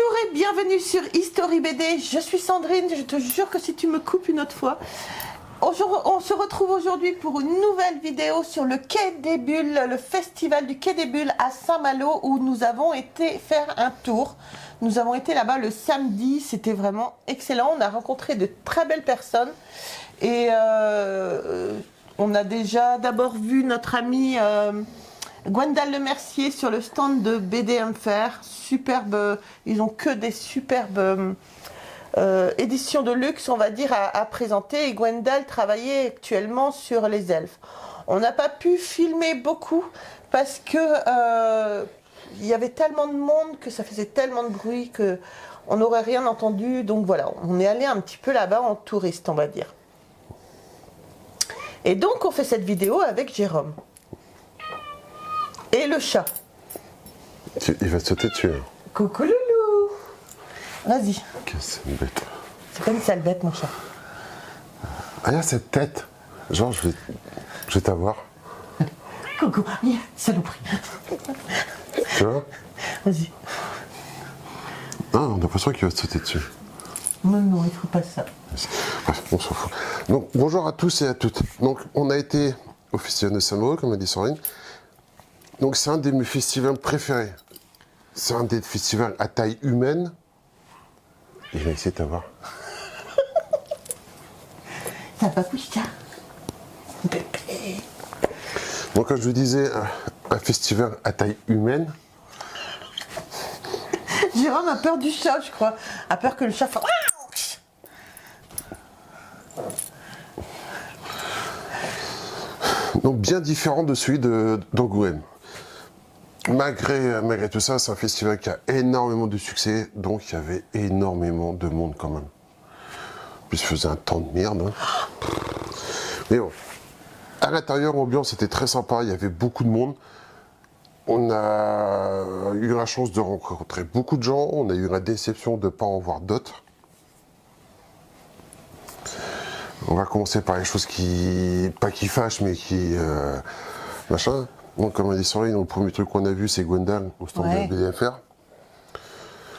et bienvenue sur History BD. Je suis Sandrine, je te jure que si tu me coupes une autre fois. On se retrouve aujourd'hui pour une nouvelle vidéo sur le Quai des Bulles, le festival du Quai des Bulles à Saint-Malo où nous avons été faire un tour. Nous avons été là-bas le samedi, c'était vraiment excellent. On a rencontré de très belles personnes et on a déjà d'abord vu notre amie Gwendal Lemercier sur le stand de BD Unfair. Superbe, ils ont que des superbes éditions de luxe, on va dire, à présenter. Et Gwendal travaillait actuellement sur les elfes. On n'a pas pu filmer beaucoup parce que il y avait tellement de monde, que ça faisait tellement de bruit que on n'aurait rien entendu. Donc voilà, on est allé un petit peu là-bas en touriste, on va dire. Et donc on fait cette vidéo avec Jérôme. Et le chat. Il va te sauter dessus. Hein. Coucou loulou. Vas-y. C'est une bête. C'est pas une sale bête, mon chat. Ah, il y a cette tête. Genre, je vais t'avoir. Coucou. Yeah, saloperie. Tu vois? Vas-y. Ah, on a l'impression qu'il va te sauter dessus. Non, non, il faut pas ça. Bref, on s'en fout. Donc, bonjour à tous et à toutes. Donc, on a été au Festival de Saint-Malo, comme a dit Sandrine. Donc, c'est un de mes festivals préférés. C'est un des festivals à taille humaine. Il va essayer de t'avoir. Ça va coucher. Bébé. Donc, quand je vous disais un festival à taille humaine, Jérôme a peur du chat, je crois. A peur que le chat fasse... donc bien différent de celui d'Angoulême. Malgré tout ça, c'est un festival qui a énormément de succès, donc il y avait énormément de monde quand même. Puis il faisait un temps de merde. Hein. Mais bon, à l'intérieur, l'ambiance était très sympa, il y avait beaucoup de monde. On a eu la chance de rencontrer beaucoup de gens, on a eu la déception de ne pas en voir d'autres. On va commencer par les choses pas qui fâchent, mais qui... machin. Donc, comme a dit Sandrine, le premier truc qu'on a vu, c'est Gwendal au stand de BDFR.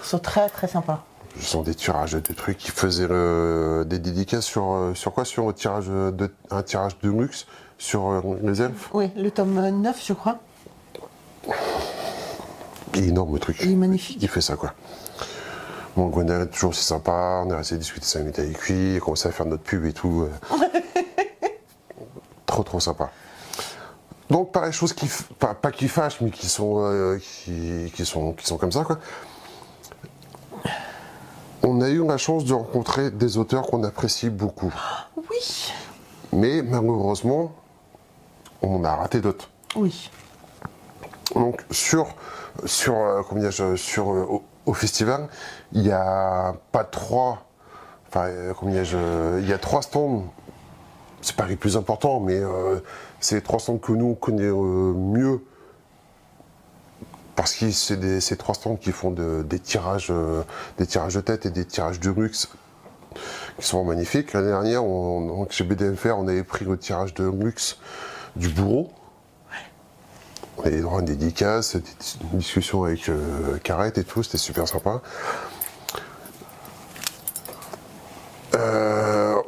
Ils sont très très sympas. Ce sont des tirages de trucs qui faisaient des dédicaces sur quoi? Sur un tirage de luxe sur les elfes. Oui, le tome 9, je crois. Il est énorme le truc. Il est magnifique. Il fait ça, quoi. Bon, Gwendal est toujours aussi sympa, on a resté discuter 5 minutes avec lui, il a commencé à faire notre pub et tout. Trop sympa. Donc, par les choses pas qui fâchent, mais qui sont comme ça, quoi. On a eu la chance de rencontrer des auteurs qu'on apprécie beaucoup. Oui. Mais malheureusement, on en a raté d'autres. Oui. Donc, au festival, il y a pas trois. Enfin, il y a 3 stands. C'est pas les plus importants, mais c'est les 3 stands que nous on connaît mieux. Parce que c'est ces 3 stands qui font des tirages de tête et des tirages de luxe qui sont magnifiques. L'année dernière, chez BDFR, on avait pris le tirage de luxe du bourreau. On avait droit à une dédicace, une discussion avec Carrette et tout, c'était super sympa.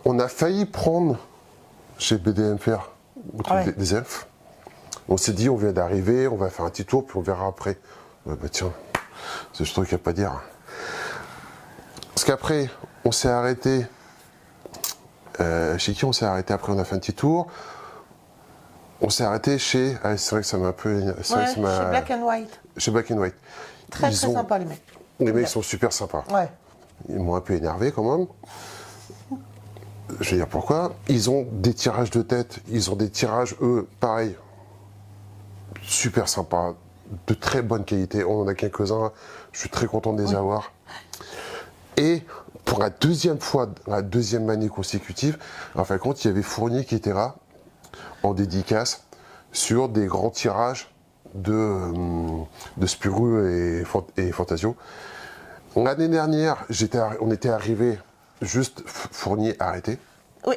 On a failli prendre chez BDFR des elfes. On s'est dit, on vient d'arriver, on va faire un petit tour, puis on verra après. Bah tiens, c'est ce truc qu'il n'y a pas à dire. Parce qu'après, on s'est arrêté. Chez qui on s'est arrêté après? On a fait un petit tour. On s'est arrêté chez... Ah, c'est vrai que ça m'a un peu... Chez Black and White. Chez Black and White. Très sympa, les mecs. Les mecs sont super sympas. Ouais. Ils m'ont un peu énervé quand même. Je vais dire pourquoi. Ils ont des tirages de tête. Ils ont des tirages, eux, pareil. Super sympas. De très bonne qualité. On en a quelques-uns. Je suis très content de les avoir. Et pour la deuxième fois, la deuxième année consécutive, en fin de compte, il y avait Fournier qui était là, en dédicace, sur des grands tirages de Spirou et Fantasio. L'année dernière, on était arrivé juste Fournier arrêté. Oui.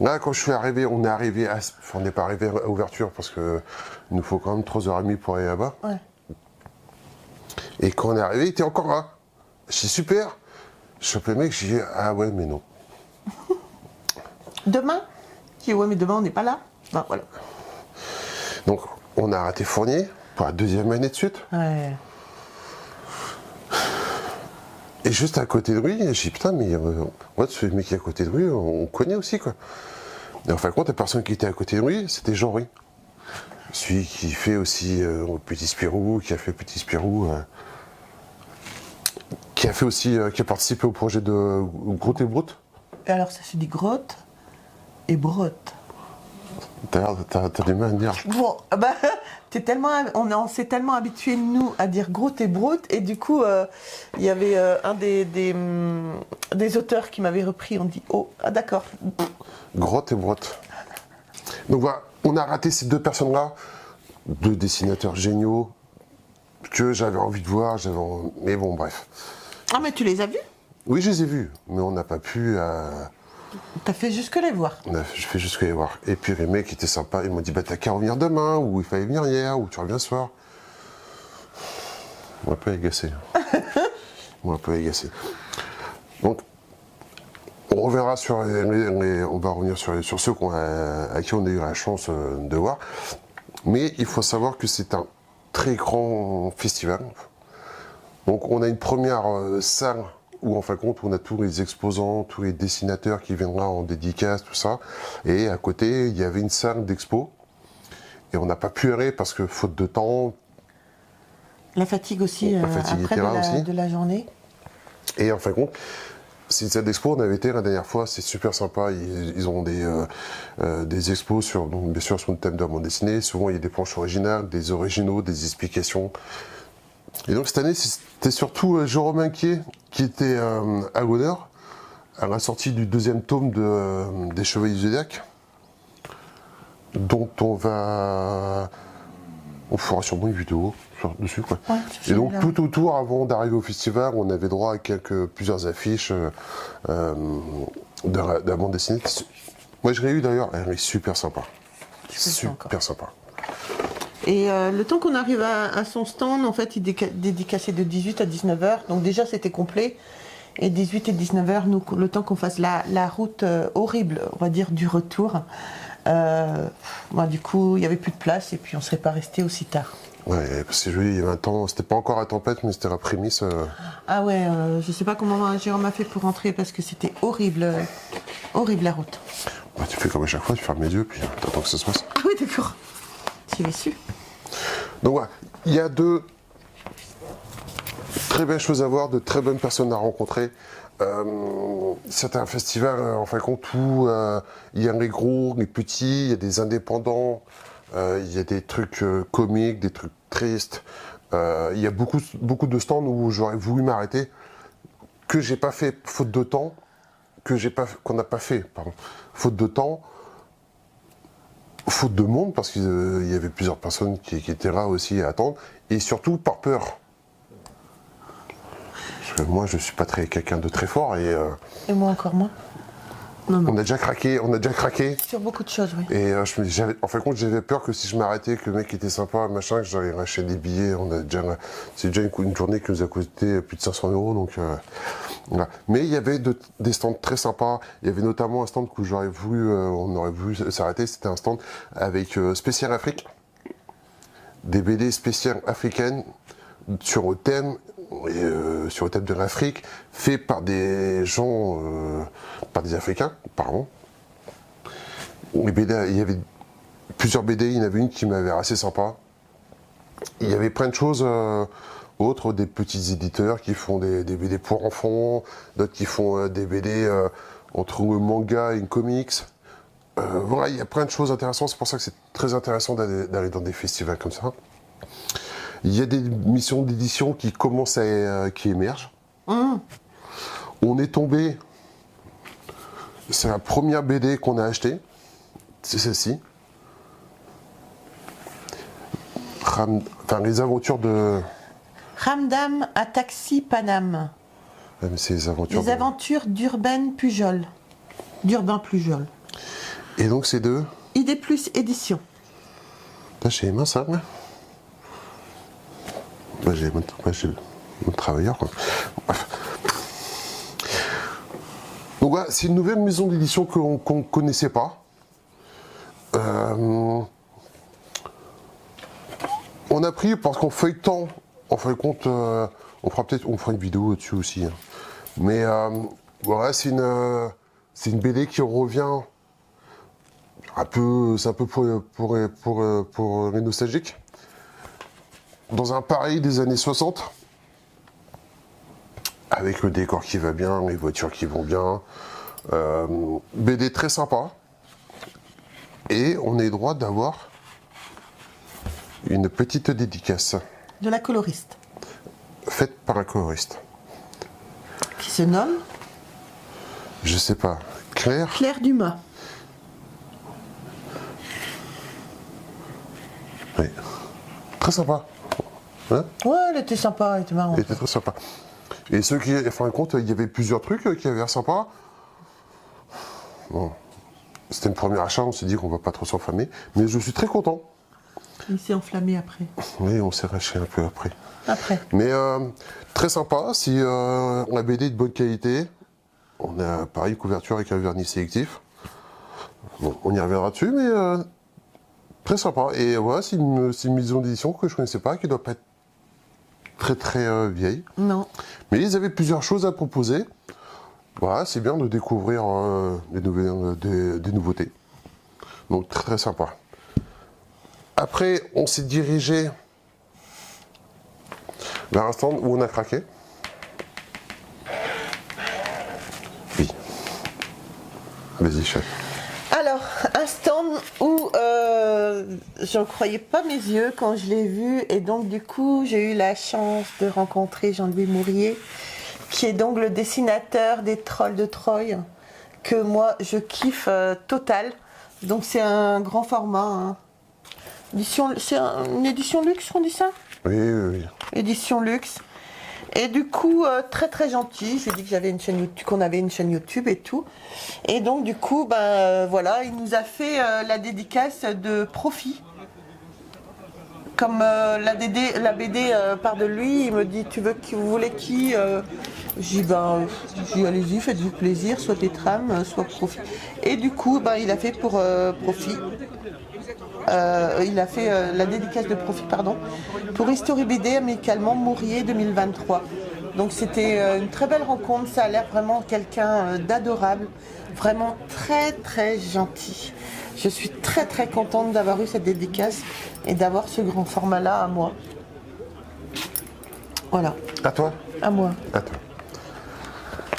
Là, quand je suis arrivé, on n'est pas arrivé à l'ouverture parce que il nous faut quand même 3h30 pour aller là-bas. Ouais. Et quand on est arrivé, il était encore là. Je dis super. Je chope le mec, je dis ah ouais, mais non. Demain? Je dis ouais, mais demain on n'est pas là. Ben, voilà. Donc on a raté Fournier pour la 2e année de suite. Ouais. Et juste à côté de lui, j'ai dit putain, mais moi, ce mec qui est à côté de lui, on connaît aussi quoi. Et en fin de compte, la personne qui était à côté de lui, c'était Jean-Ry. Celui qui fait aussi Petit Spirou, qui a fait Petit Spirou, qui a fait aussi, qui a participé au projet de Grotte et Broute. Et alors ça se dit grotte et brotte. T'as du mal à dire. Bon, bah, on s'est tellement habitués, nous, à dire grotte et broute, et du coup, il y avait un des auteurs qui m'avait repris, on dit, oh, ah d'accord. Grotte et Brotte. Donc voilà, on a raté ces 2 personnes-là, 2 dessinateurs géniaux, que j'avais envie de voir, mais bon, bref. Ah, mais tu les as vus? Oui, je les ai vus, mais on n'a pas pu... T'as fait jusque les voir. Je fais juste les voir. Et puis les mecs étaient sympas, ils m'ont dit bah t'as qu'à revenir demain, ou il fallait venir hier, ou tu reviens ce soir. On m'a un peu agacé. Donc, on reviendra sur on va revenir sur ceux à qui on a eu la chance de voir. Mais il faut savoir que c'est un très grand festival. Donc on a une première salle où en fin de compte on a tous les exposants, tous les dessinateurs qui viendront en dédicace, tout ça. Et à côté, il y avait une salle d'expo. Et on n'a pas pu aller parce que faute de temps. La fatigue aussi, après de la journée. Et en fin de compte, c'est une salle d'expo, on avait été la dernière fois, c'est super sympa. Ils ont des expos sur, donc, bien sûr sur le thème de la bande dessinée. Souvent il y a des planches originales, des originaux, des explications. Et donc cette année, c'était surtout Jérôme Inquiet qui était à l'honneur à la sortie du 2e tome des Chevaliers du Zodiac, dont on fera sûrement une vidéo dessus quoi. Ouais, et donc tout autour, avant d'arriver au festival, on avait droit à plusieurs affiches de la bande dessinée. Moi je l'ai eu d'ailleurs, elle est super sympa. Super sympa. Et le temps qu'on arrive à son stand, en fait, il dédicaçait de 18 à 19h. Donc déjà, c'était complet. Et 18 et 19h, nous, le temps qu'on fasse la route horrible, on va dire, du retour. Du coup, il n'y avait plus de place et puis on ne serait pas resté aussi tard. Ouais, parce que il y avait un temps, c'était pas encore la tempête, mais c'était la prémisse. Ah ouais, je sais pas comment Jérôme a fait pour rentrer parce que c'était horrible, horrible la route. Bah, tu fais comme à chaque fois, tu fermes les yeux, puis t'attends que ça se passe. Ah oui, d'accord. J'avais su. Donc voilà, il y a de très belles choses à voir, de très bonnes personnes à rencontrer. C'est un festival, en fin de compte, où il y a les gros, les petits, il y a des indépendants, il y a des trucs comiques, des trucs tristes. Il y a beaucoup de stands où j'aurais voulu m'arrêter, que j'ai pas fait faute de temps, qu'on n'a pas fait, pardon, faute de temps. Faute de monde, parce qu'il y avait plusieurs personnes qui étaient là aussi à attendre, et surtout par peur. Parce que moi, je suis pas quelqu'un de très fort, et moi encore moins. Non. On a déjà craqué. Sur beaucoup de choses, oui. Et en fin de compte, j'avais peur que si je m'arrêtais, que le mec était sympa, machin, que j'allais racheter des billets. C'est déjà une journée qui nous a coûté plus de 500 €, donc voilà. Mais il y avait des stands très sympas. Il y avait notamment un stand où on aurait voulu s'arrêter. C'était un stand avec Spécial Afrique, des BD spéciales africaines sur le thème de l'Afrique, fait par des gens, par des Africains, pardon. Les BD, il y avait plusieurs BD, il y en avait une qui m'avait assez sympa. Il y avait plein de choses autres, des petits éditeurs qui font des BD pour enfants, d'autres qui font des BD entre un manga et une comics. Voilà, il y a plein de choses intéressantes, c'est pour ça que c'est très intéressant d'aller dans des festivals comme ça. Il y a des missions d'édition qui commencent qui émergent. On est tombé, c'est la première BD qu'on a achetée, c'est celle-ci. Les aventures de... Ramdam à Taxi Paname. C'est les aventures d'Urbain Pujol. Et donc c'est de... ID Plus Édition. J'ai les mains ça, ouais. travailleurs, quoi. Bref. Donc voilà, c'est une nouvelle maison d'édition qu'on ne connaissait pas. On a pris parce qu'en feuilletant, en fin de compte, on fera une vidéo dessus aussi. Hein. Mais voilà, c'est une BD qui revient c'est un peu pour les nostalgiques. Dans un Paris des années 60, avec le décor qui va bien, les voitures qui vont bien. BD très sympa. Et on est droit d'avoir une petite dédicace. De la coloriste. Faite par un coloriste. Qui se nomme Je sais pas. Claire Dumas. Oui. Très sympa. Hein, Ouais, elle était sympa, elle était marrante. elle était très sympa. Et ceux qui, en fin de compte, il y avait plusieurs trucs qui avaient l'air sympas. Bon. C'était le premier achat, on s'est dit qu'on va pas trop s'enflammer. Mais je suis très content. Il s'est enflammé après. Oui, on s'est racheté un peu après. Mais très sympa, si la BD est de bonne qualité. On a pareil, couverture avec un vernis sélectif. Bon, on y reviendra dessus, mais très sympa. Et voilà, c'est une maison d'édition que je ne connaissais pas, qui ne doit pas être très très vieille. Non. Mais ils avaient plusieurs choses à proposer. Voilà, c'est bien de découvrir des nouveautés. Donc très, très sympa. Après, on s'est dirigé vers un stand où on a craqué. Oui. Vas-y, chef. Alors, un stand où je ne croyais pas mes yeux quand je l'ai vu. Et donc, du coup, j'ai eu la chance de rencontrer Jean-Louis Mourier, qui est donc le dessinateur des Trolls de Troyes, que moi, je kiffe total. Donc, c'est un grand format. Hein. C'est une édition luxe, on dit ça ? Oui, oui, oui. Édition luxe. Et du coup, très très gentil. Je lui ai dit que j'avais une chaîne YouTube, qu'on avait une chaîne YouTube et tout. Et donc du coup, voilà, il nous a fait la dédicace de Profit. Comme la BD part de lui, il me dit vous voulez qui J'ai dit allez-y, faites-vous plaisir, soit Tétram, soit Profit. Et du coup, il a fait pour Profit. Il a fait la dédicace de Profit, pardon, pour History BD amicalement Mourier 2023. Donc c'était une très belle rencontre, ça a l'air vraiment quelqu'un d'adorable, vraiment très très gentil. Je suis très très contente d'avoir eu cette dédicace et d'avoir ce grand format là à moi. Voilà. À toi ? À moi. À toi.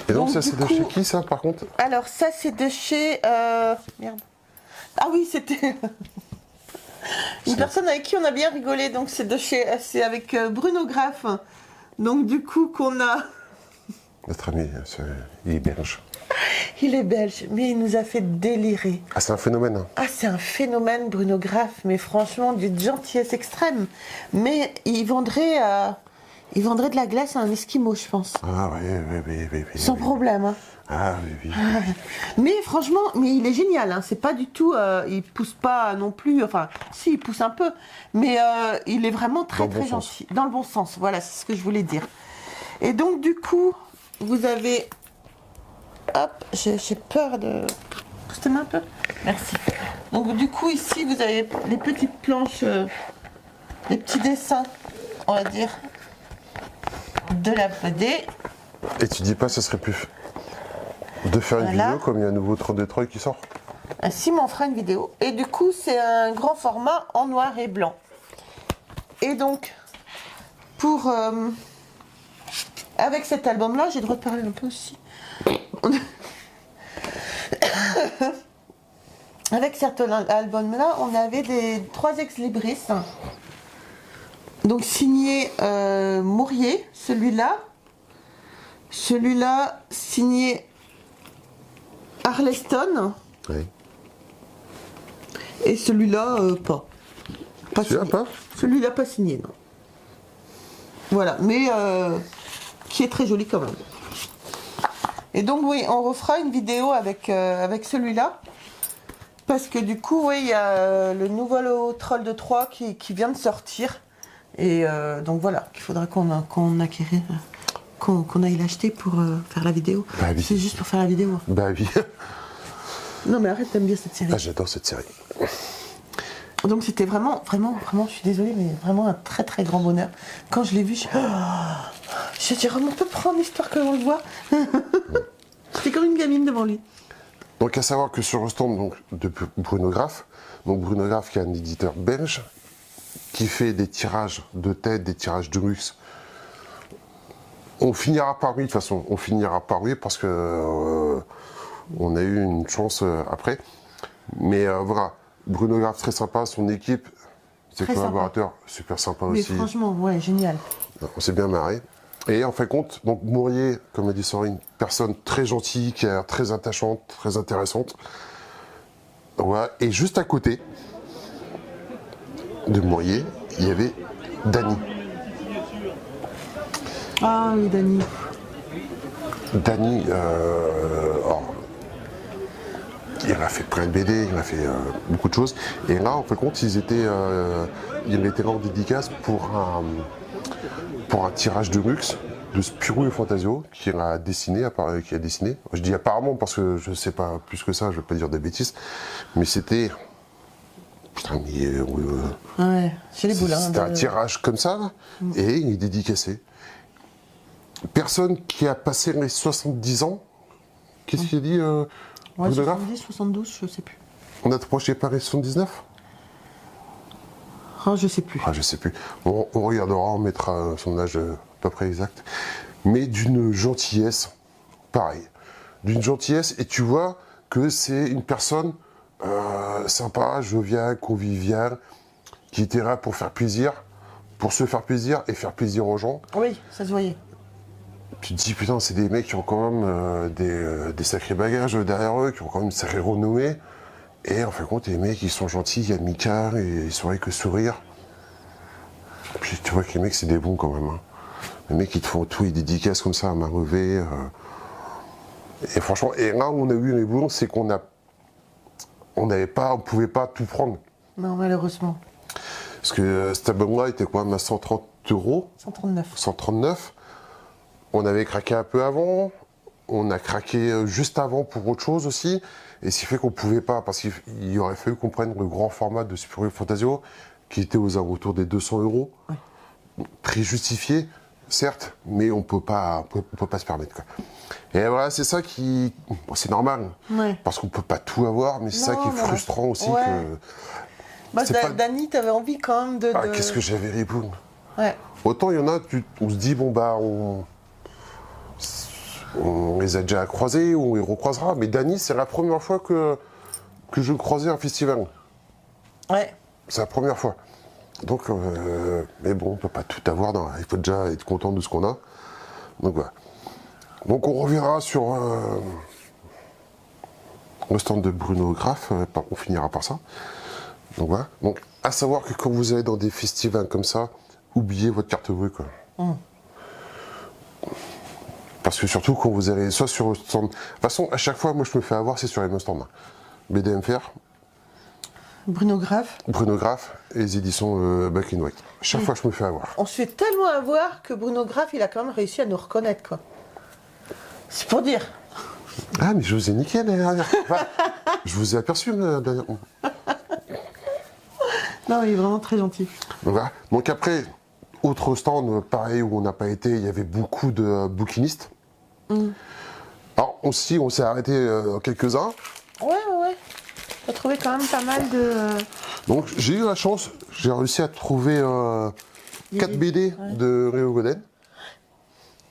Et donc ça c'est de chez qui ça par contre ? Alors ça c'est de chez... Merde. Ah oui, c'était... Une personne avec qui on a bien rigolé, donc c'est avec Bruno Graff. Donc du coup qu'on a... Notre ami, il est belge. Il est belge, mais il nous a fait délirer. Ah, c'est un phénomène. Hein. Ah, c'est un phénomène, Bruno Graff, mais franchement, d'une gentillesse extrême. Mais il vendrait de la glace à un esquimau, je pense. Ah oui. Sans problème. Hein. Ah oui. Mais franchement, il est génial. Hein. C'est pas du tout, il pousse pas non plus. Enfin, si, il pousse un peu, mais il est vraiment très très gentil, dans le bon sens. Voilà, c'est ce que je voulais dire. Et donc du coup, vous avez, hop, j'ai peur de pousser un peu. Merci. Donc du coup ici, vous avez les petites planches, les petits dessins, on va dire, de la BD. Et tu dis pas, ce serait plus de faire une vidéo comme il y a un nouveau Troll de Troyes qui sort. Simon fera une vidéo. Et du coup, c'est un grand format en noir et blanc. Et donc, avec cet album-là, j'ai le droit de parler un peu aussi. Avec cet album-là, on avait 3 ex-libris. Donc, signé Mourier, celui-là. Celui-là, signé Arleston. Oui. Et celui-là, pas. Celui-là, pas ? Celui-là, pas signé, non. Voilà, mais qui est très joli quand même. Et donc, oui, on refera une vidéo avec celui-là. Parce que du coup, oui, il y a le nouveau Troll de Troyes qui vient de sortir. Et donc voilà, qu'il faudra qu'on aille l'acheter pour faire la vidéo. Bah oui. C'est juste pour faire la vidéo. Bah oui. Non mais arrête, t'aimes bien cette série. Ah, j'adore cette série. Donc c'était vraiment, je suis désolée, mais vraiment un très très grand bonheur. Quand je l'ai vu, je dit, on peut prendre l'histoire que l'on le voit. J'étais comme une gamine devant lui. Donc à savoir que sur le stand donc, de Bruno Graff, donc Bruno Graff qui est un éditeur belge, qui fait des tirages de tête, des tirages de luxe. On finira par lui, de toute façon, on finira par lui parce que on a eu une chance après. Mais voilà, Bruno Graff très sympa, son équipe, ses Très collaborateurs, super sympa Mais aussi. franchement, ouais, génial. On s'est bien marré. Et en fin de compte, donc Mourier, comme a dit Sandrine, personne très gentille, qui a l'air très attachante, très intéressante. Voilà. Et juste à côté de Mourier, il y avait Dany. Ah oui, Dany. Dany, alors, il a fait plein de BD, il a fait beaucoup de choses. Et là, en fin de compte, il était là en dédicace pour un tirage de luxe de Spirou et Fantasio qui a dessiné. Je dis apparemment parce que je ne sais pas plus que ça, je ne vais pas dire des bêtises. Mais c'était... Putain, mais... Ouais, chez les boulins. C'était un tirage comme ça, là, et il est dédicacé. Personne qui a passé les 70 ans, qu'est-ce qu'il a dit Ouais, Bruno Graff 70, 72, je sais plus. On a approché par les 79 Oh, je sais plus. Ah, je sais plus. On regardera, on mettra son âge à peu près exact. Mais d'une gentillesse, pareil. D'une gentillesse, et tu vois que c'est une personne sympa, joviale, conviviale, qui était là pour faire plaisir, pour se faire plaisir et faire plaisir aux gens. Oui, ça se voyait. Tu te dis, putain, c'est des mecs qui ont quand même des sacrés bagages derrière eux, qui ont quand même une sacrée renommée. Et en fin de compte, les mecs, ils sont gentils, amicaux, et ils sont avec que sourire. Puis tu vois que les mecs, c'est des bons quand même. Hein. Les mecs, ils te font tout, ils dédicacent comme ça à main levée. Et franchement, et là où on a eu les bons, c'est qu'on pouvait pas tout prendre. Non, malheureusement. Parce que cet album-là était quand même à 130 €. 139. 139. On avait craqué un peu avant. On a craqué juste avant pour autre chose aussi. Et ce qui fait qu'on ne pouvait pas, parce qu'il aurait fallu qu'on prenne le grand format de Spirou et Fantasio, qui était aux alentours des 200 €. Oui. Très justifié, certes, mais on peut pas se permettre. Quoi. Et voilà, c'est ça qui... Bon, c'est normal, Ouais. parce qu'on ne peut pas tout avoir, mais c'est ça qui est Non, frustrant aussi. ouais. Que... Bah, C'est pas- Dany, t'avais envie quand même de... Ah, qu'est-ce que j'avais ri, boum. Ouais. Autant il y en a, on se dit, bon bah, on les a déjà croisés, on les recroisera. Mais Dany, c'est la première fois que je croisais un festival. Ouais. C'est la première fois. Donc, mais bon, on peut pas tout avoir. Il faut déjà être content de ce qu'on a. Donc voilà. Donc on reviendra sur le stand de Bruno Graff. On finira par ça. Donc voilà. Donc, à savoir que quand vous allez dans des festivals comme ça, oubliez votre carte bleue, quoi. Parce que surtout quand vous allez soit sur le stand... De toute façon, à chaque fois, moi je me fais avoir, c'est sur les mêmes stands. BDMFR, Bruno Graff. Bruno Graff et les éditions Black and White. Chaque fois, je me fais avoir. On se fait tellement avoir que Bruno Graff, il a quand même réussi à nous reconnaître, quoi. C'est pour dire. Ah, mais je vous ai niqué l'année dernière. Enfin, je vous ai aperçu l'année dernière. Non, il est vraiment très gentil. Donc, voilà. Donc après, autre stand, pareil, où on n'a pas été, il y avait beaucoup de bouquinistes. Alors aussi, on s'est arrêté quelques-uns. Ouais. T'as trouvé quand même pas mal de... Donc j'ai eu la chance, j'ai réussi à trouver 4 BD de Réo Goden.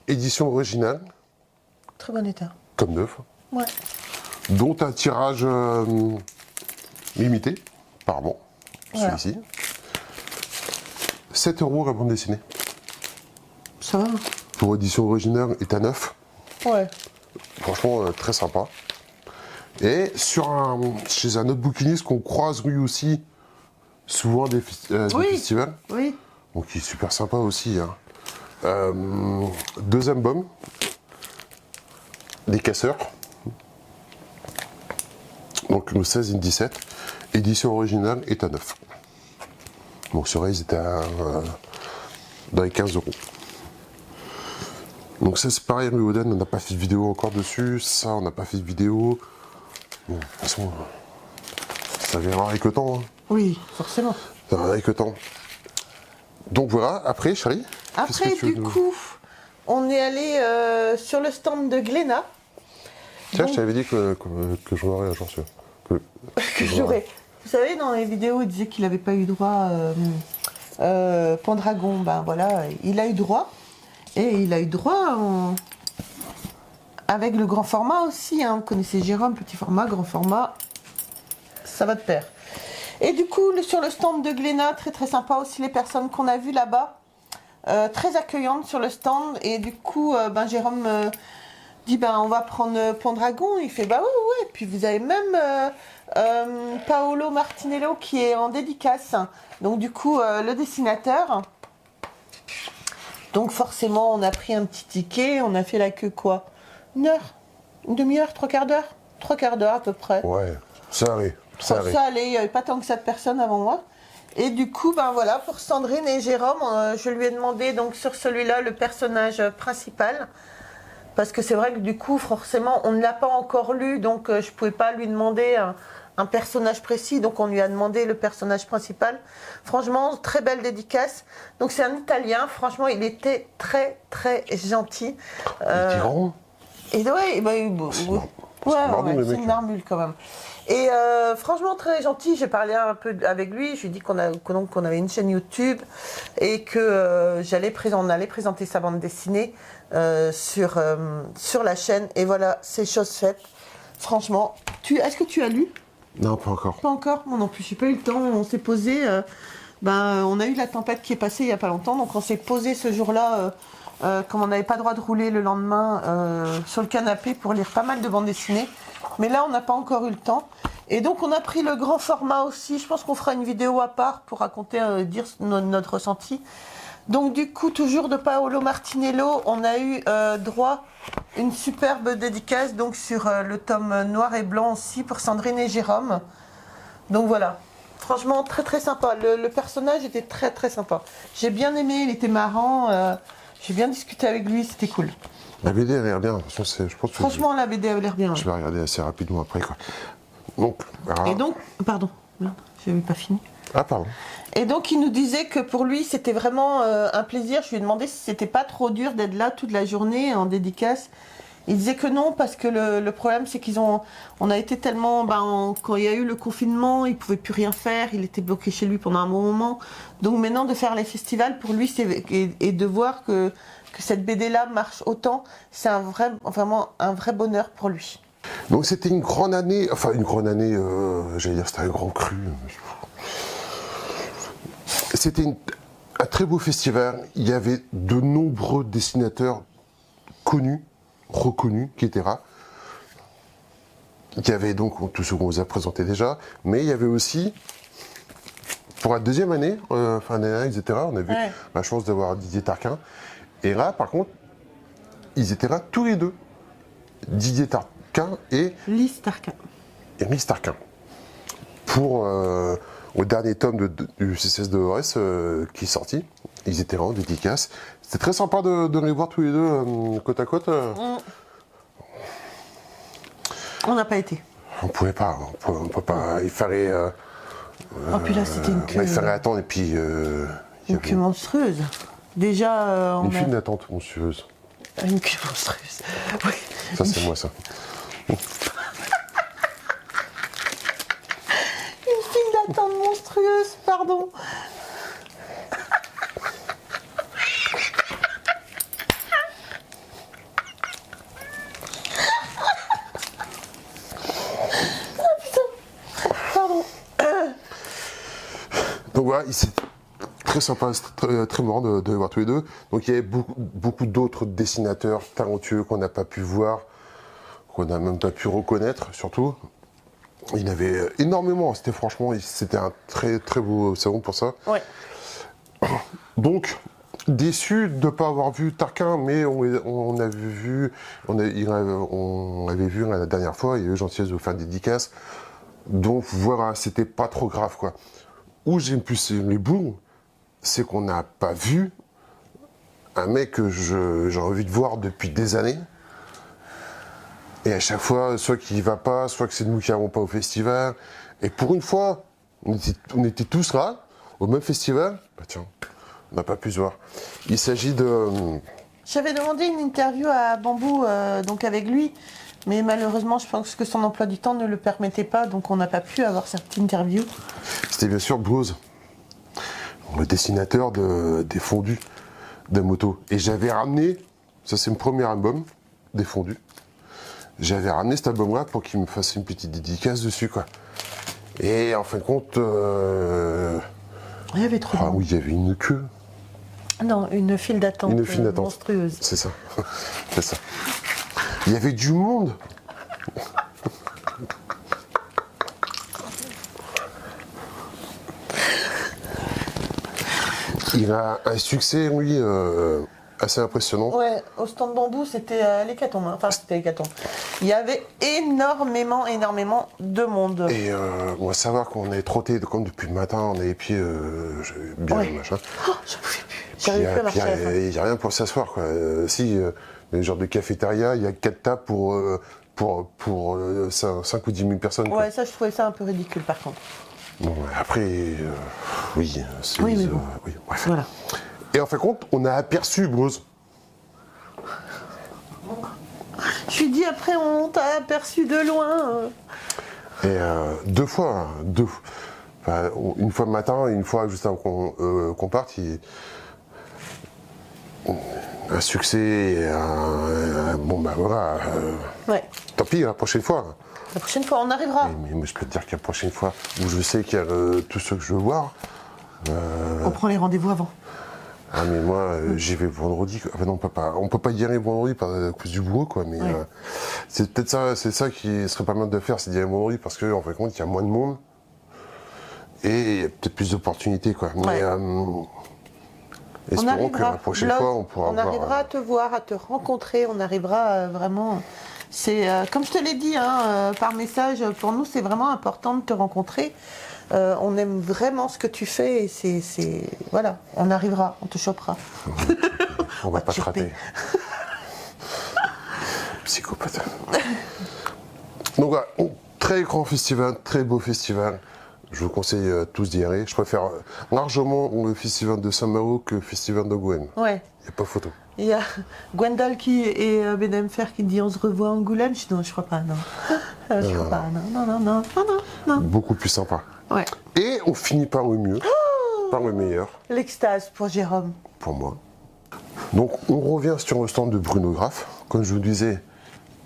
Édition originale, Très bon état. comme neuf, Ouais. dont un tirage limité, apparemment, Voilà. celui-ci. 7 € la bande dessinée. Ça va. Pour édition originale est à 9. Ouais. Franchement, très sympa. Et chez un autre bouquiniste qu'on croise lui aussi, souvent des festivals, Oui. donc il est super sympa aussi. Hein. 2 albums, des casseurs, donc le 16 et le 17, édition originale est à 9. Donc sur ils étaient à dans les 15 euros. Donc ça c'est pareil, Louis Oden, on n'a pas fait de vidéo encore dessus, ça on n'a pas fait de vidéo. Bon, de toute façon, ça viendra avec le temps. Hein. Oui, forcément. Ça viendra avec le temps. Donc voilà, après chérie. Après, du coup, on est allé sur le stand de Glénat. Tiens, je t'avais dit que j'en aurais un jour sûr. Que j'aurais. Vous savez, dans les vidéos, il disait qu'il n'avait pas eu droit Pendragon. Ben voilà, il a eu droit. Et il a eu droit avec le grand format aussi. Hein. Vous connaissez Jérôme, petit format, grand format. Ça va de pair. Et du coup, sur le stand de Glénat, très très sympa aussi les personnes qu'on a vues là-bas. Très accueillantes sur le stand. Et du coup, Jérôme dit on va prendre Pendragon. Il fait ouais, ouais. Puis vous avez même Paolo Martinello qui est en dédicace. Donc du coup, le dessinateur. Donc forcément, on a pris un petit ticket, on a fait la queue quoi? Une heure? Une demi-heure? Trois quarts d'heure? Trois quarts d'heure à peu près. Ouais, ça allait. Ça allait, il n'y avait pas tant que ça de personnes avant moi. Et du coup, voilà, pour Sandrine et Jérôme, je lui ai demandé donc sur celui-là le personnage principal. Parce que c'est vrai que du coup, forcément, on ne l'a pas encore lu, donc je ne pouvais pas lui demander un personnage précis, donc on lui a demandé le personnage principal. Franchement, très belle dédicace. Donc c'est un Italien, franchement, il était très très gentil. Il était grand. Et ouais, c'est une marmule quand même. Et franchement très gentil, j'ai parlé un peu avec lui, je lui ai dit qu'on avait une chaîne YouTube et que on allait présenter sa bande dessinée sur la chaîne. Et voilà, c'est chose faite. Franchement, est-ce que tu as lu ? Non, pas encore. Pas encore, moi non plus, j'ai pas eu le temps. On s'est posé, on a eu la tempête qui est passée il n'y a pas longtemps, donc on s'est posé ce jour-là, comme on n'avait pas le droit de rouler le lendemain, sur le canapé pour lire pas mal de bandes dessinées. Mais là, on n'a pas encore eu le temps. Et donc, on a pris le grand format aussi. Je pense qu'on fera une vidéo à part pour raconter, dire notre ressenti. Donc, du coup, toujours de Paolo Martinello, on a eu droit une superbe dédicace donc sur le tome noir et blanc aussi pour Sandrine et Jérôme. Donc voilà, franchement très très sympa. Le personnage était très très sympa. J'ai bien aimé, il était marrant. J'ai bien discuté avec lui, c'était cool. La BD a l'air bien. Je pense Franchement, la BD a l'air bien. Je vais regarder assez rapidement après quoi. Donc. Et donc, pardon, j'avais pas fini. Ah pardon. Et donc il nous disait que pour lui c'était vraiment un plaisir. Je lui ai demandé si c'était pas trop dur d'être là toute la journée en dédicace. Il disait que non parce que le problème c'est on a été tellement, quand il y a eu le confinement, il pouvait plus rien faire, il était bloqué chez lui pendant un bon moment. Donc maintenant de faire les festivals pour lui et de voir que cette BD là marche autant, c'est vraiment un vrai bonheur pour lui. Donc c'était une grande année, j'allais dire c'était un grand cru. C'était un très beau festival. Il y avait de nombreux dessinateurs connus, reconnus, qui étaient là. Il y avait donc tous ceux qu'on vous a présentés déjà, mais il y avait aussi, pour la deuxième année, fin d'année, etc., on a vu la chance d'avoir Didier Tarquin. Et là, par contre, ils étaient là tous les deux. Didier Tarquin et Lise Tarquin. Et Lise Tarquin. Pour au dernier tome du CCS de OS qui est sorti, ils étaient là en dédicace. C'était très sympa de les voir tous les deux côte à côte. On n'a pas été. On pouvait pas, on peut pas. Il fallait. Puis là, c'était une queue. Il fallait attendre et puis. Une queue monstrueuse. Déjà. Une file d'attente monstrueuse. Une queue monstrueuse. Oui. Ça, c'est moi, ça. Une file d'attente monstrueuse, pardon. Donc voilà, c'est très sympa, c'est très marrant de les voir tous les deux. Donc il y avait beaucoup d'autres dessinateurs talentueux qu'on n'a pas pu voir, qu'on n'a même pas pu reconnaître surtout. Il y en avait énormément, c'était un très très beau salon pour ça. Ouais. Donc, déçu de ne pas avoir vu Tarquin, mais on avait vu la dernière fois, il y a eu gentillesse de faire une dédicace. Donc voilà, c'était pas trop grave quoi. Où j'ai plus les boules, c'est qu'on n'a pas vu un mec que j'ai envie de voir depuis des années. Et à chaque fois, soit qu'il y va pas, soit que c'est nous qui n'allons pas au festival. Et pour une fois, on était tous là, au même festival. Bah tiens, on n'a pas pu se voir. Il s'agit de... J'avais demandé une interview à Bambou, donc avec lui, mais malheureusement, je pense que son emploi du temps ne le permettait pas, donc on n'a pas pu avoir cette interview. C'était bien sûr Bruce, le dessinateur des fondus de moto. Et j'avais ramené, ça c'est mon premier album, des fondus. J'avais ramené cet album-là pour qu'il me fasse une petite dédicace dessus, quoi. Et en fin de compte... Il y avait trop de Ah monde. oui, il y avait une queue. Non, une file d'attente monstrueuse. C'est ça. C'est ça. Il y avait du monde. Il a un succès, lui, assez impressionnant. Ouais, au stand Bambou, c'était l'hécatombe. Enfin, c'était l'hécatombe. Il y avait énormément de monde. Et on va savoir qu'on est trotté comme depuis le matin, on a les pieds bien Ouais. machin. Oh, je pouvais plus. J'arrivais plus à marcher à la fin. Il n'y a rien pour s'asseoir, quoi. Le genre de cafétéria, il y a 4 tables pour 5 ou 10 000 personnes. Quoi. Ouais, ça, je trouvais ça un peu ridicule, par contre. Bon, après, oui, c'est... Oui, mais bon. oui, bref. Voilà. Et en fin de compte, on a aperçu Bruce. Je lui dis, après, on t'a aperçu de loin. Et deux fois. Enfin, une fois le matin et une fois juste avant qu'on parte. Un succès, bon ben voilà. Ouais. Tant pis, la prochaine fois. La prochaine fois, on arrivera. Mais je peux te dire que la prochaine fois où je sais qu'il y a tout ce que je veux voir. On prend les rendez-vous avant. Ah mais moi j'y vais vendredi. Enfin non, on peut pas y aller vendredi à cause du boulot quoi. Mais Ouais. c'est peut-être ça, c'est ça qui serait pas mal de faire, c'est d'y aller vendredi parce que en fin de compte il y a moins de monde et il y a peut-être plus d'opportunités quoi. Mais Ouais. espérons que la prochaine Vlog, fois on pourra on voir. arrivera à te voir, à te rencontrer, on arrivera vraiment. C'est comme je te l'ai dit par message, pour nous c'est vraiment important de te rencontrer. On aime vraiment ce que tu fais et c'est voilà, on arrivera, on te chopera. On va pas te choper. rater. Psychopathe. Donc voilà, très grand festival, très beau festival. Je vous conseille tous d'y aller. Je préfère largement le festival de Saint-Malo que le festival de Gwen. Ouais. Il n'y a pas photo. Il y a Gwendal et Bedemfer qui dit on se revoit à Angoulême. Je dis non, je crois pas, non. Je crois pas, non. Beaucoup plus sympa. Ouais. Et on finit par le mieux, par le meilleur, L'extase pour Jérôme. pour moi. Donc on revient sur le stand de Bruno Graff. Comme je vous disais,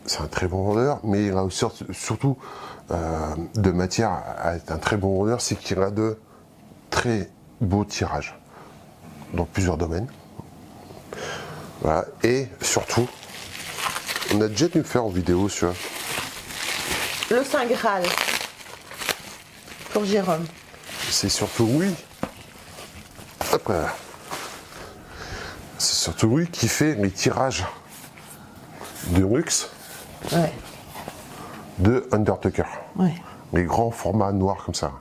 c'est un très bon vendeur, mais il a surtout de matière à être un très bon vendeur, c'est qu'il a de très beaux tirages dans plusieurs domaines. Voilà. Et surtout, on a déjà dû me faire en vidéo sur Le Saint Graal pour Jérôme. c'est surtout lui. Hop là. C'est surtout lui qui fait les tirages de luxe Ouais. de Undertaker. Ouais. Les grands formats noirs comme ça.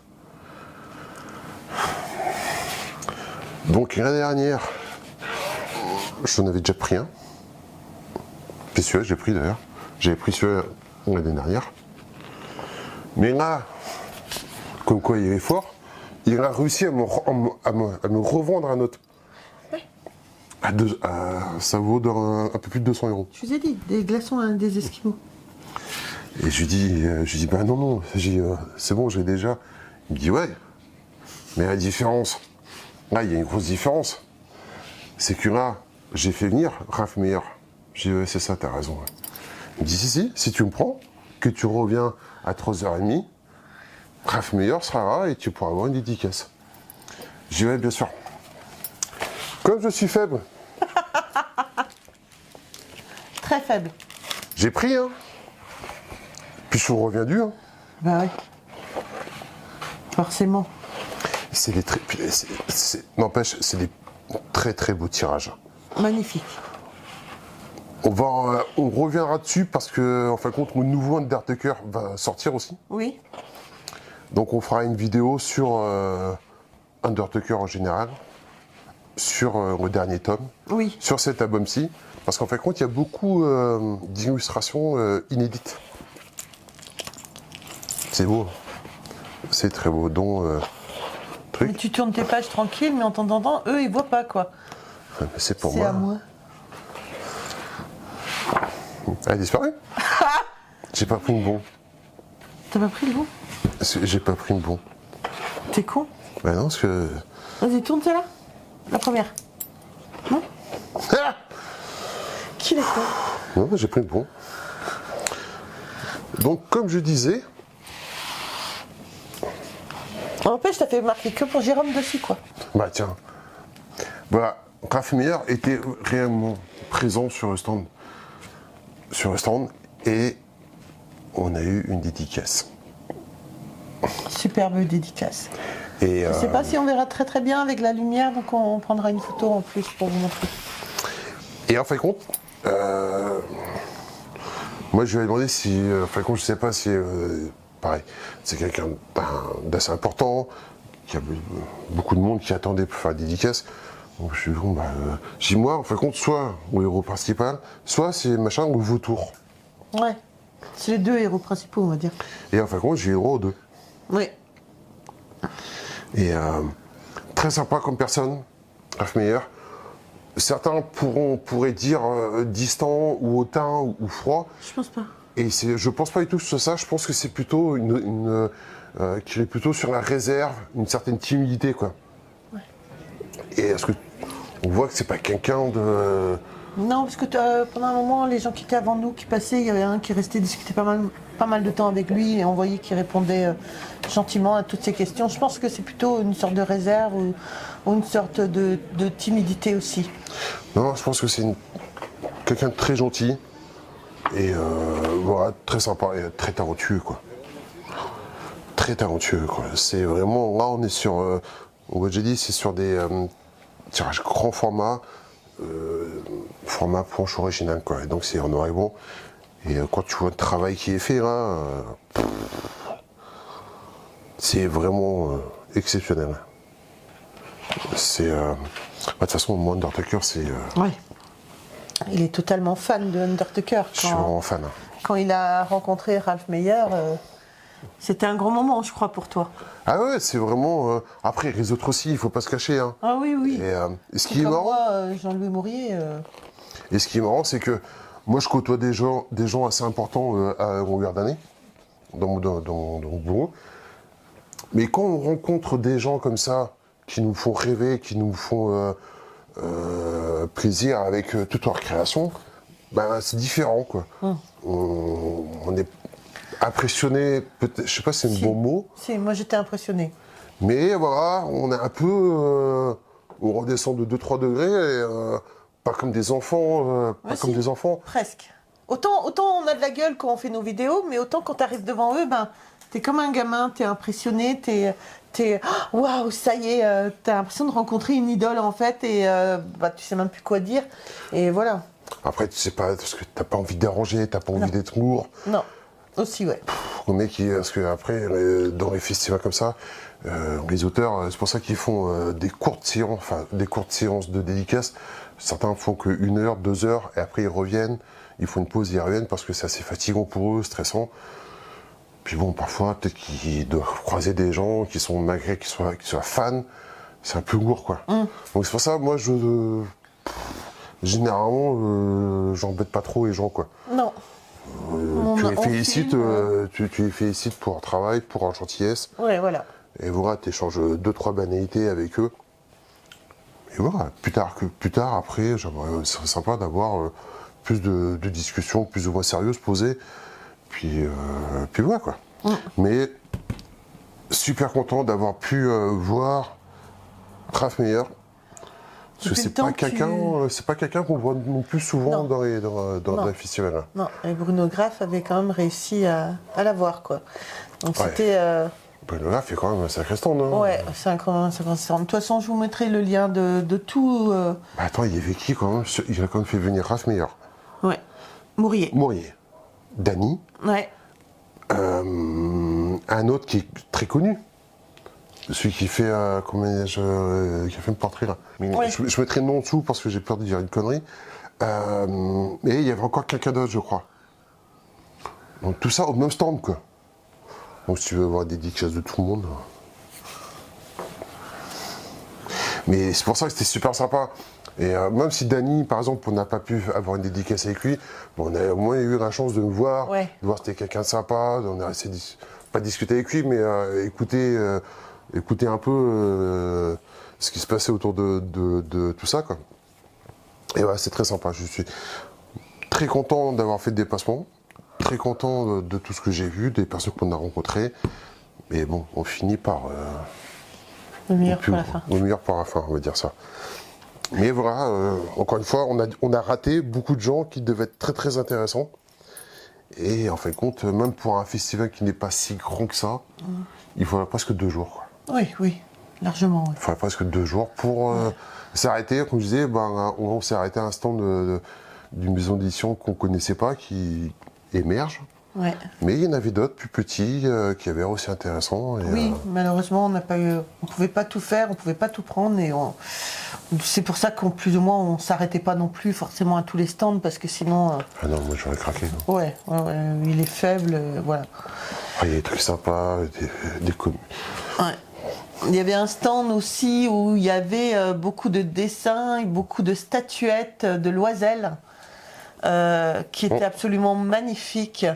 Donc l'année dernière, j'en avais déjà pris un. C'est celui-là, j'ai pris d'ailleurs. J'avais pris celui-là l'année dernière. Mais là, comme quoi il est fort, il a réussi à me revendre un autre. Ouais. Ça vaut un peu plus de 200 €. Je vous ai dit, des glaçons, des esquimaux. Et je lui dis, bah non, c'est bon, j'ai déjà. Il me dit, ouais, mais la différence, là, il y a une grosse différence. C'est que là, j'ai fait venir Raph Meyer. Je dis, ouais, c'est ça, t'as raison. Ouais. Il me dit, si tu me prends, que tu reviens à 3h30, Raph Meyer sera là et tu pourras avoir une dédicace. Je dis, ouais, bien sûr. Comme je suis faible, Très faible. j'ai pris, hein. Puis je reviens du, hein. Bah oui. Forcément. C'est des très. N'empêche, c'est des très très beaux tirages. Magnifique. On reviendra dessus parce que, en fin de compte, mon nouveau Undertaker va sortir aussi. Oui. Donc on fera une vidéo sur Undertaker en général. sur le dernier tome, Oui. sur cet album-ci, parce qu'en fin de compte, il y a beaucoup d'illustrations inédites. C'est beau, c'est très beau, dont Mais truc. tu tournes tes pages tranquille, mais en t'entendant, eux, ils voient pas, quoi. Mais c'est pour C'est moi. à moi. Elle a disparu. J'ai pas pris le bon. T'as pas pris le bon? J'ai pas pris le bon. T'es con? Bah non, parce que... Vas-y, tourne celle-là. La première. Non? Ah Qui est con? non, j'ai pris le bon. Donc, comme je disais, En fait, je t'ai fait marquer que pour Jérôme dessus, quoi. bah tiens, voilà, Raph Meyer était réellement présent sur le stand. Et on a eu une dédicace. Superbe dédicace. Et, Je sais pas si on verra très très bien avec la lumière, donc on prendra une photo en plus pour vous montrer. et en fin de compte, moi je lui ai demandé si, en fin de compte, je sais pas si, pareil, c'est quelqu'un d'assez important, qu'il y a beaucoup de monde qui attendait pour faire la dédicace. Donc je lui ai dit, bon, bah, j'ai dit, moi, en fin de compte, soit au héros principal, soit c'est machin ou vautour. Ouais. C'est les deux héros principaux, on va dire. Et en fin de compte, j'ai eu le droit aux deux. Oui. Et très sympa comme personne, Raph Meyer. Certains pourraient dire distant ou hautain ou froid. Je pense pas. Et je pense pas du tout sur ça. Je pense que c'est plutôt qu'il est plutôt sur la réserve, une certaine timidité, quoi. Ouais. Et est-ce que on voit que c'est pas quelqu'un de... Non, parce que pendant un moment, les gens qui étaient avant nous, qui passaient, il y avait un qui restait discuter pas mal de temps avec lui et on voyait qu'il répondait gentiment à toutes ces questions. Je pense que c'est plutôt une sorte de réserve ou une sorte de timidité aussi. Non, je pense que c'est quelqu'un de très gentil et voilà, très sympa et très talentueux, quoi. Très talentueux, quoi. C'est vraiment, là on est sur, on j'ai dit, c'est sur des tirages grand format, format planche original, quoi. Et donc c'est en noir et blanc. Et quand tu vois le travail qui est fait là, c'est vraiment exceptionnel. C'est, de toute façon, moi Undertaker, c'est, Ouais. Il est totalement fan de Undertaker. je suis vraiment fan. Quand il a rencontré Ralph Meyer, c'était un grand moment, je crois, pour toi. Ah ouais, c'est vraiment. Après, les autres aussi, il faut pas se cacher. Hein. Ah oui, oui. Et ce qui est Comme marrant, moi, Jean-Louis Maurier. et ce qui est marrant, c'est que moi, je côtoie des gens assez importants à longueur d'année dans mon boulot. Mais quand on rencontre des gens comme ça, qui nous font rêver, qui nous font plaisir avec toute leur création, ben c'est différent, quoi. On est impressionné, peut-être, je sais pas si c'est Si. le bon mot, Si, moi j'étais impressionnée. mais voilà, on est un peu, on redescend de 2-3 degrés, et, pas comme des enfants, pas Ouais, comme si. des enfants. Presque. Autant on a de la gueule quand on fait nos vidéos, mais autant quand tu arrives devant eux, ben, t'es comme un gamin, t'es impressionné, t'es oh, waouh, ça y est, t'as l'impression de rencontrer une idole en fait, et bah, tu sais même plus quoi dire. Et voilà. Après, tu sais pas, parce que t'as pas envie de déranger, t'as pas envie d'être lourd. Non, aussi, ouais. On est parce que après, dans les festivals comme ça, les auteurs, c'est pour ça qu'ils font des courtes séances de dédicaces. Certains font que 1 heure, 2 heures, et après ils reviennent, ils font une pause, ils reviennent parce que c'est assez fatigant pour eux, stressant. Puis bon, parfois, peut-être qu'ils doivent croiser des gens qui sont, malgré qu'ils soient fans, c'est un peu lourd, quoi. Donc c'est pour ça, moi, généralement, j'embête pas trop les gens, quoi. Non. Tu les félicites pour leur travail, pour leur gentillesse. Ouais, voilà. Et voilà, tu échanges 2-3 banalités avec eux. Et voilà, plus tard, après, ce serait sympa d'avoir plus de discussions, plus ou moins sérieuses, posées. Puis voilà, quoi. Mais super content d'avoir pu voir Raph Meyer. Parce que c'est pas quelqu'un qu'on voit non plus souvent dans les festivals. Non, et Bruno Graff avait quand même réussi à l'avoir, quoi. Donc Ouais. c'était... Bruno Graff fait quand même un sacré stand, hein. Ouais, c'est un grand stand. De toute façon, je vous mettrai le lien de tout... Bah attends, il y avait qui quand même? Il a quand même fait venir Raph Meyer. Ouais. Mourier. Mourier. Dany. Ouais. Un autre qui est très connu. Celui qui fait, qui a fait un portrait là. Mais Oui. je mettrai le nom en dessous parce que j'ai peur de dire une connerie. Et il y avait encore quelqu'un d'autre, je crois. Donc tout ça au même stand, quoi. Donc si tu veux voir des dédicaces de tout le monde. Mais c'est pour ça que c'était super sympa. Et même si Dany, par exemple, on n'a pas pu avoir une dédicace avec lui, bon, on a au moins eu la chance de me voir, Ouais. de voir que c'était quelqu'un de sympa. On a essayé pas discuter avec lui, mais écouter un peu ce qui se passait autour de tout ça, quoi. Et ouais, c'est très sympa. Je suis très content d'avoir fait le déplacement, très content de tout ce que j'ai vu, des personnes qu'on a rencontrées. Mais bon, on finit par... Le meilleur pour la fin. Le meilleur pour la fin, on va dire ça. Mais voilà, encore une fois, on a raté beaucoup de gens qui devaient être très très intéressants. Et en fin de compte, même pour un festival qui n'est pas si grand que ça, il faudrait presque 2 jours, quoi. Oui, largement. Oui. Il faudrait presque 2 jours pour s'arrêter. Comme je disais, on s'est arrêté à un stand d'une maison d'édition qu'on ne connaissait pas, qui émerge. Ouais. Mais il y en avait d'autres plus petits qui avaient l'air aussi intéressants. Et, Oui, malheureusement, on pouvait pas tout faire, on pouvait pas tout prendre, et c'est pour ça qu'on plus ou moins on s'arrêtait pas non plus forcément à tous les stands parce que sinon. Ah non, moi j'aurais craqué. Non. Ouais, il est faible, voilà. Ah, il y a des trucs sympas, des Ouais. Il y avait un stand aussi où il y avait beaucoup de dessins et beaucoup de statuettes de Loisel qui étaient absolument magnifiques.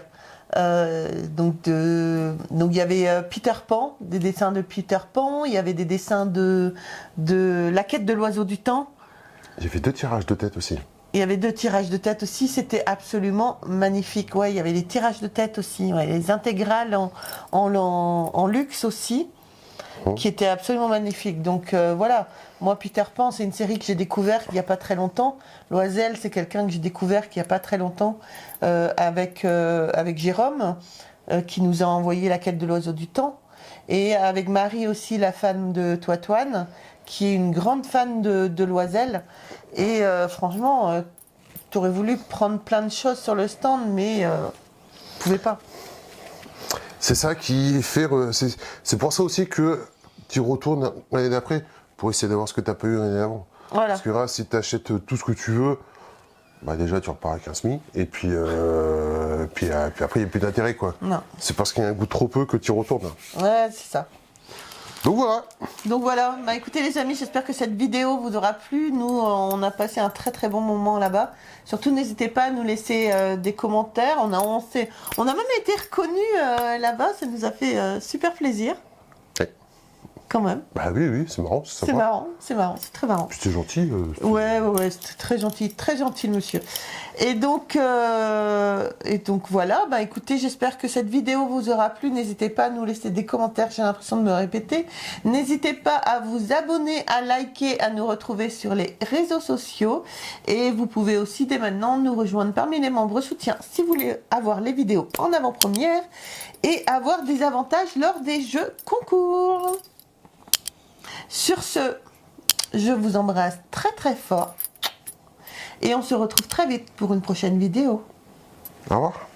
Donc il y avait Peter Pan, des dessins de Peter Pan, il y avait des dessins de La Quête de l'Oiseau du Temps. Il y avait 2 tirages de tête aussi. Il y avait 2 tirages de tête aussi, c'était absolument magnifique. Ouais, il y avait les tirages de tête aussi, ouais, les intégrales en luxe aussi, qui étaient absolument magnifiques. Donc voilà, moi Peter Pan, c'est une série que j'ai découverte il n'y a pas très longtemps. Loisel, c'est quelqu'un que j'ai découvert il n'y a pas très longtemps avec Jérôme, qui nous a envoyé La Quête de l'Oiseau du Temps. Et avec Marie aussi, la fan de Toitoine, qui est une grande fan de Loisel. Et franchement, tu aurais voulu prendre plein de choses sur le stand, mais tu pouvais pas. C'est ça qui fait... C'est pour ça aussi que tu retournes l'année d'après pour essayer d'avoir ce que tu n'as pas eu l'année avant. Voilà. Parce que là, si tu achètes tout ce que tu veux, bah déjà tu repars avec un SMI, et puis après il n'y a plus d'intérêt, quoi. Non. C'est parce qu'il y a un goût trop peu que tu retournes. Ouais, c'est ça. Donc voilà. Bah écoutez les amis, j'espère que cette vidéo vous aura plu. Nous, on a passé un très très bon moment là-bas. Surtout, n'hésitez pas à nous laisser des commentaires. On a même été reconnus là-bas. Ça nous a fait super plaisir. Ouais. Quand même. Bah oui, c'est marrant, c'est C'est sympa. marrant, c'est très marrant. Puis c'était gentil. Ouais, c'était très gentil le monsieur. Et donc voilà, bah écoutez, j'espère que cette vidéo vous aura plu. N'hésitez pas à nous laisser des commentaires, j'ai l'impression de me répéter. N'hésitez pas à vous abonner, à liker, à nous retrouver sur les réseaux sociaux. Et vous pouvez aussi dès maintenant nous rejoindre parmi les membres soutiens si vous voulez avoir les vidéos en avant-première et avoir des avantages lors des jeux concours. Sur ce, je vous embrasse très très fort et on se retrouve très vite pour une prochaine vidéo. Au revoir.